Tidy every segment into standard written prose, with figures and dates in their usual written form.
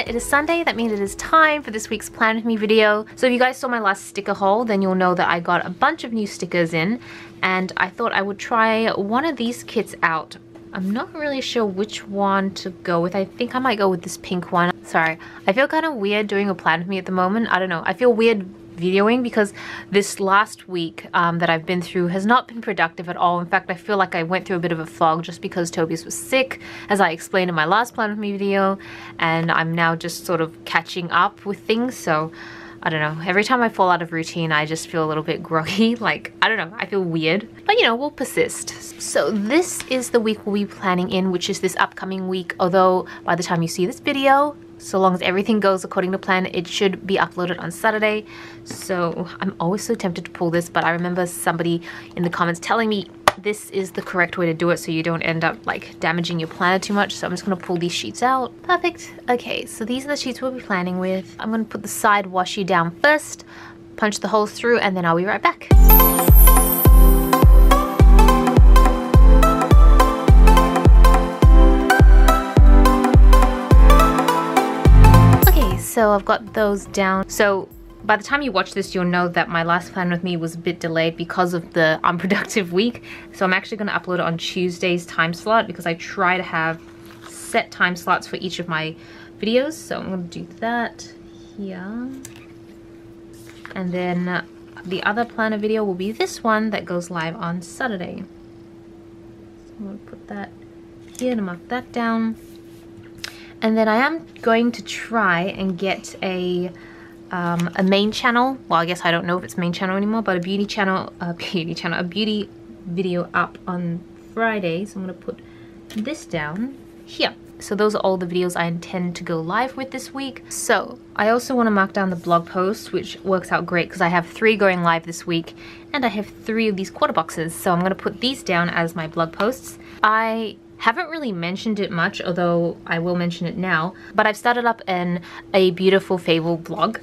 it, it is Sunday. That means it is time for this week's Plan With Me video. So if you guys saw my last sticker haul, then you'll know that I got a bunch of new stickers in, and I thought I would try one of these kits out. I'm not really sure which one to go with. I think I might go with this pink one. Sorry, I feel kind of weird doing a Plan With Me at the moment. I don't know, I feel weird videoing because this last week that I've been through has not been productive at all. In fact, I feel like I went through a bit of a fog just because Tobias was sick, as I explained in my last Plan With Me video, and I'm now just sort of catching up with things. So I don't know, every time I fall out of routine I just feel a little bit groggy, like I don't know, I feel weird, but you know, we'll persist. So this is the week we'll be planning in, which is this upcoming week, although by the time you see this video, so long as everything goes according to plan, it should be uploaded on Saturday. So I'm always so tempted to pull this, but I remember somebody in the comments telling me this is the correct way to do it so you don't end up like damaging your planner too much. So I'm just gonna pull these sheets out. Perfect. Okay, so these are the sheets we'll be planning with. I'm gonna put the side washi down first, punch the holes through, and then I'll be right back. So I've got those down. So by the time you watch this, you'll know that my last Plan With Me was a bit delayed because of the unproductive week. So I'm actually going to upload it on Tuesday's time slot because I try to have set time slots for each of my videos. So I'm going to do that here. And then the other planner video will be this one that goes live on Saturday. So I'm going to put that here to mark that down. And then I am going to try and get a main channel. Well, I guess I don't know if it's main channel anymore, but a beauty video up on Friday. So I'm gonna put this down here. So those are all the videos I intend to go live with this week. So I also want to mark down the blog posts, which works out great because I have 3 going live this week, and I have 3 of these quarter boxes. So I'm gonna put these down as my blog posts. I haven't really mentioned it much, although I will mention it now, but I've started up a beautiful Fable blog,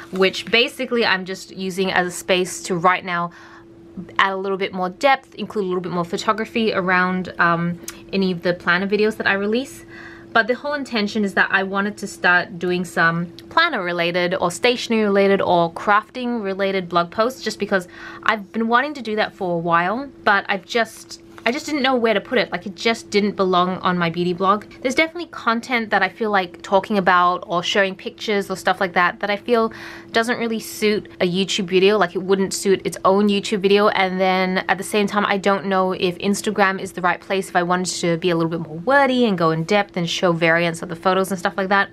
which basically I'm just using as a space to right now add a little bit more depth, include a little bit more photography around any of the planner videos that I release. But the whole intention is that I wanted to start doing some planner related or stationery related or crafting related blog posts, just because I've been wanting to do that for a while, but I just didn't know where to put it. Like, it just didn't belong on my beauty blog. There's definitely content that I feel like talking about or showing pictures or stuff like that that I feel doesn't really suit a YouTube video. Like, it wouldn't suit its own YouTube video. And then at the same time, I don't know if Instagram is the right place if I wanted to be a little bit more wordy and go in depth and show variants of the photos and stuff like that.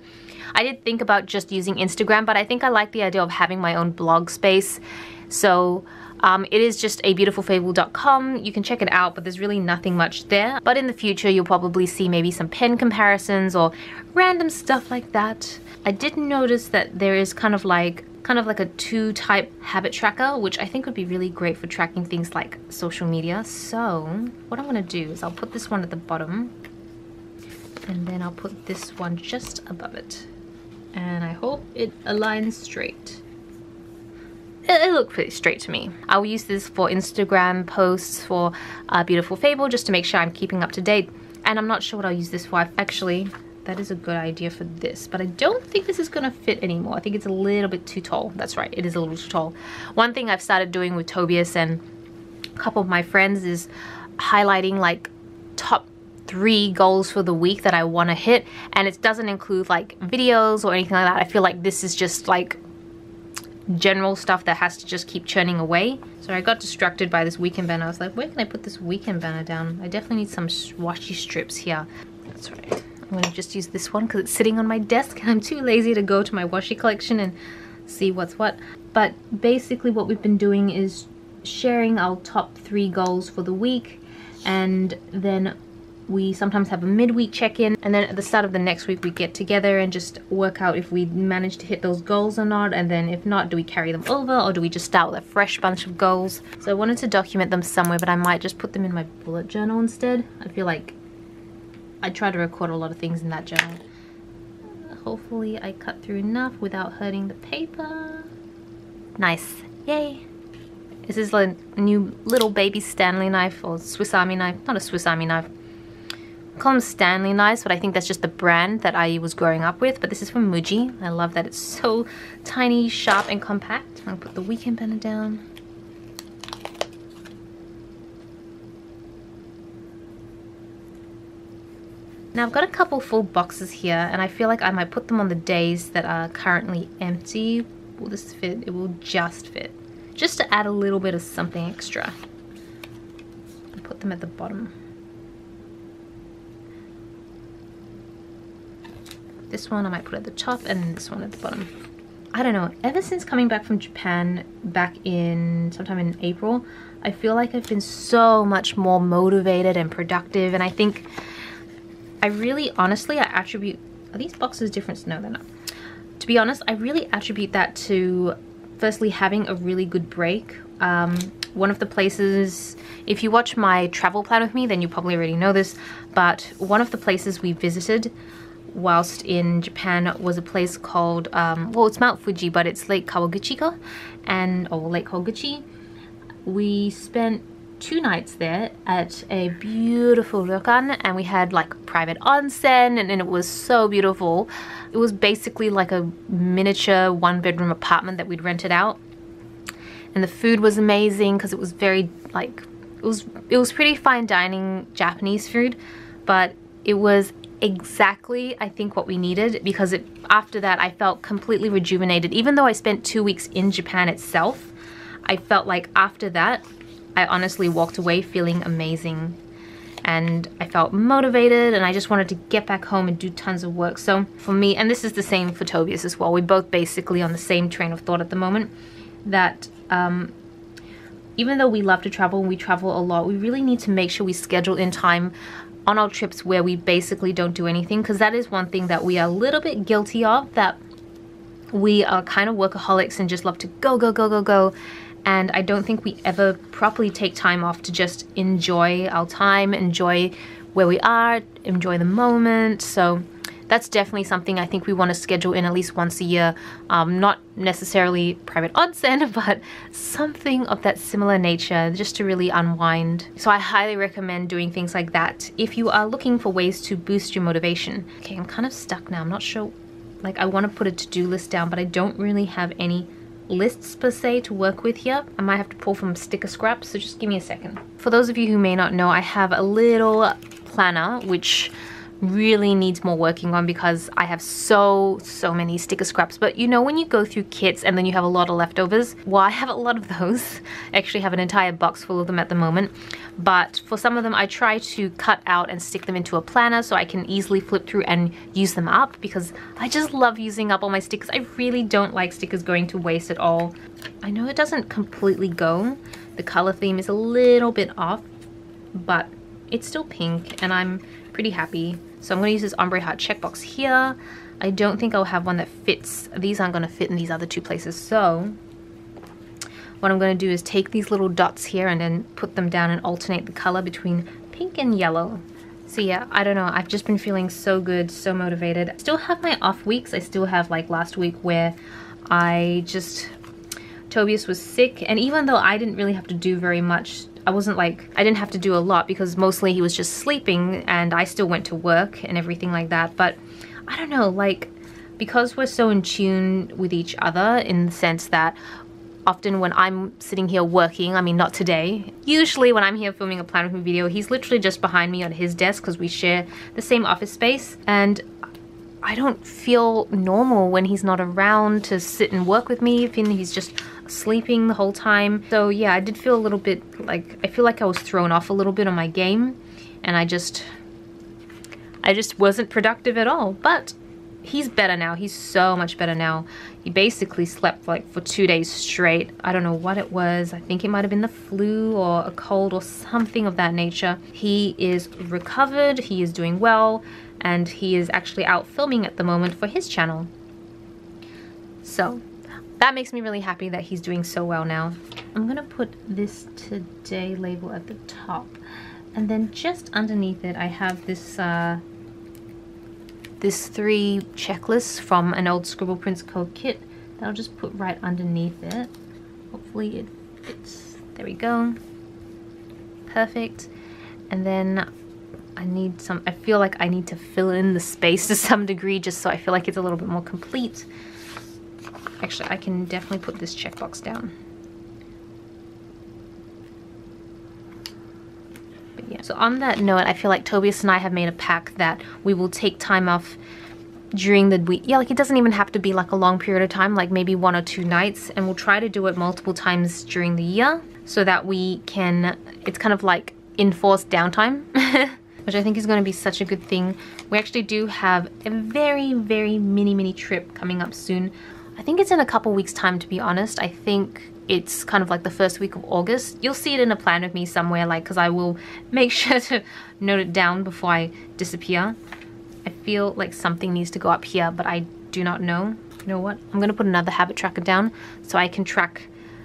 I did think about just using Instagram, but I think I like the idea of having my own blog space. So it is just abeautifulfable.com. You can check it out, but there's really nothing much there. But in the future, you'll probably see maybe some pen comparisons or random stuff like that. I did notice that there is kind of like a 2-type habit tracker, which I think would be really great for tracking things like social media. So what I'm gonna do is I'll put this one at the bottom, and then I'll put this one just above it. And I hope it aligns straight. It looked pretty straight to me. I will use this for Instagram posts for Beautiful Fable, just to make sure I'm keeping up to date. And I'm not sure what I'll use this for. Actually, that is a good idea for this, but I don't think this is gonna fit anymore. I think it's a little bit too tall. That's right, it is a little too tall. One thing I've started doing with Tobias and a couple of my friends is highlighting like top 3 goals for the week that I want to hit, and it doesn't include like videos or anything like that. I feel like this is just like general stuff that has to just keep churning away. So I got distracted by this weekend banner. I was like, where can I put this weekend banner down? I definitely need some washi strips here. That's right. I'm gonna just use this one because it's sitting on my desk and I'm too lazy to go to my washi collection and see what's what. But basically what we've been doing is sharing our top 3 goals for the week, and then we sometimes have a midweek check-in, and then at the start of the next week we get together and just work out if we managed to hit those goals or not, and then if not, do we carry them over or do we just start with a fresh bunch of goals? So I wanted to document them somewhere, but I might just put them in my bullet journal instead. I feel like I try to record a lot of things in that journal. Hopefully I cut through enough without hurting the paper. Nice, yay. This is a new little baby Stanley knife, or Swiss Army knife, not a Swiss Army knife. I call them Stanley knives, but I think that's just the brand that I was growing up with. But this is from Muji. I love that it's so tiny, sharp, and compact. I'll put the weekend banner down. Now I've got a couple full boxes here, and I feel like I might put them on the days that are currently empty. Will this fit? It will just fit. Just to add a little bit of something extra. I'll put them at the bottom. This one I might put at the top, and this one at the bottom. I don't know, ever since coming back from Japan back in sometime in April, I feel like I've been so much more motivated and productive, and I think I really honestly, I attribute, are these boxes different? No, they're not. To be honest, I really attribute that to firstly having a really good break. One of the places, if you watch my travel plan with me, then you probably already know this, but one of the places we visited whilst in Japan was a place called, well, it's Mount Fuji, but it's Lake Kawaguchika, or Lake Kawaguchi. We spent 2 nights there at a beautiful ryokan, and we had like private onsen, and it was so beautiful. It was basically like a miniature 1-bedroom apartment that we'd rented out, and the food was amazing because it was very like, it was pretty fine dining Japanese food, but it was exactly I think what we needed, because after that I felt completely rejuvenated. Even though I spent 2 weeks in Japan itself, I felt like after that I honestly walked away feeling amazing, and I felt motivated, and I just wanted to get back home and do tons of work. So for me, and this is the same for Tobias as well, we're both basically on the same train of thought at the moment, that even though we love to travel and we travel a lot, we really need to make sure we schedule in time on our trips where we basically don't do anything, because that is one thing that we are a little bit guilty of, that we are kind of workaholics and just love to go, go, go, go, go. And I don't think we ever properly take time off to just enjoy our time, enjoy where we are, enjoy the moment. So that's definitely something I think we want to schedule in at least once a year. Not necessarily private onsen, but something of that similar nature, just to really unwind. So I highly recommend doing things like that if you are looking for ways to boost your motivation. Okay, I'm kind of stuck now. I'm not sure, like I want to put a to-do list down, but I don't really have any lists per se to work with here. I might have to pull from sticker scraps, so just give me a second. For those of you who may not know, I have a little planner which really needs more working on, because I have so many sticker scraps. But you know, when you go through kits and then you have a lot of leftovers, well, I have a lot of those. I actually have an entire box full of them at the moment, but for some of them I try to cut out and stick them into a planner so I can easily flip through and use them up, because I just love using up all my stickers. I really don't like stickers going to waste at all. I know it doesn't completely go, the color theme is a little bit off, but it's still pink and I'm pretty happy. So I'm going to use this ombre heart checkbox here. I don't think I'll have one that fits. These aren't going to fit in these other 2 places. So what I'm going to do is take these little dots here and then put them down and alternate the color between pink and yellow. So yeah, I don't know. I've just been feeling so good, so motivated. I still have my off weeks. I still have like last week where Tobias was sick, and even though I didn't really have to do very much, I didn't have to do a lot because mostly he was just sleeping and I still went to work and everything like that. But I don't know, like, because we're so in tune with each other in the sense that often when I'm sitting here working, I mean not today, usually when I'm here filming a Plan With Me video, he's literally just behind me on his desk because we share the same office space, and I don't feel normal when he's not around to sit and work with me, if he's just sleeping the whole time. So yeah, I did feel a little bit like, I feel like I was thrown off a little bit on my game, and I just wasn't productive at all. But he's better now. He's so much better now. He basically slept like for 2 days straight. I don't know what it was. I think it might have been the flu or a cold or something of that nature. He is recovered, he is doing well, and he is actually out filming at the moment for his channel. So that makes me really happy that he's doing so well now. I'm gonna put this today label at the top, and then just underneath it I have this this 3 checklists from an old Scribble Prints code kit that I'll just put right underneath it. Hopefully it fits. There we go. Perfect. And then I feel like I need to fill in the space to some degree just so I feel like it's a little bit more complete. Actually, I can definitely put this checkbox down. But yeah, so on that note, I feel like Tobias and I have made a pact that we will take time off during the week. Yeah, like it doesn't even have to be like a long period of time, like maybe 1 or 2 nights, and we'll try to do it multiple times during the year so that we can, it's kind of like enforced downtime, which I think is going to be such a good thing. We actually do have a very, very mini trip coming up soon. I think it's in a couple weeks time, to be honest. I think it's kind of like the first week of August. You'll see it in a plan with me somewhere, like, because I will make sure to note it down before I disappear. I feel like something needs to go up here, but I do not know. You know what? I'm going to put another habit tracker down so I can track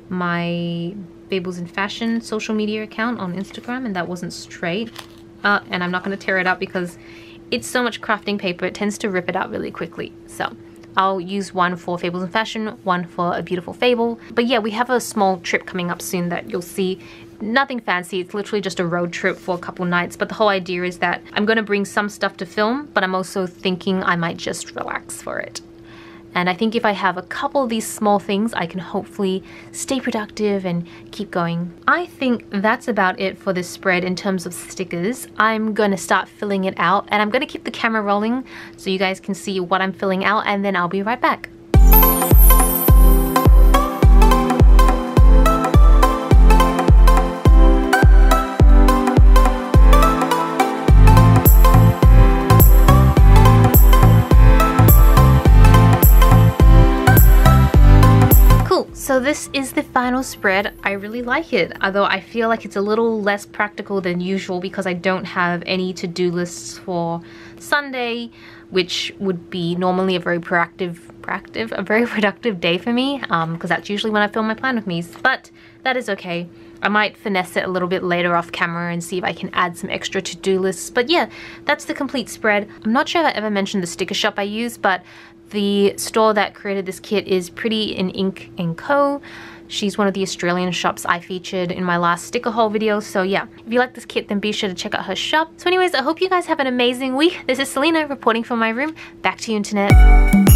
my Fables in Fashion social media account on Instagram, and that wasn't straight. And I'm not going to tear it up because it's so much crafting paper, it tends to rip it out really quickly. So I'll use one for Fables in Fashion, one for A Beautiful Fable. But yeah, we have a small trip coming up soon that you'll see. Nothing fancy, it's literally just a road trip for a couple nights, but the whole idea is that I'm going to bring some stuff to film, but I'm also thinking I might just relax for it. And I think if I have a couple of these small things, I can hopefully stay productive and keep going. I think that's about it for this spread in terms of stickers. I'm going to start filling it out, and I'm going to keep the camera rolling so you guys can see what I'm filling out, and then I'll be right back. So this is the final spread. I really like it, although I feel like it's a little less practical than usual because I don't have any to-do lists for Sunday, which would be normally a very productive day for me, because that's usually when I film my plan with me. But that is okay. I might finesse it a little bit later off camera and see if I can add some extra to-do lists. But yeah, that's the complete spread. I'm not sure if I ever mentioned the sticker shop I use, but the store that created this kit is Pretty in Ink & Co. She's one of the Australian shops I featured in my last sticker haul video. So yeah, if you like this kit, then be sure to check out her shop. So anyways, I hope you guys have an amazing week. This is Celina reporting from my room. Back to you, internet.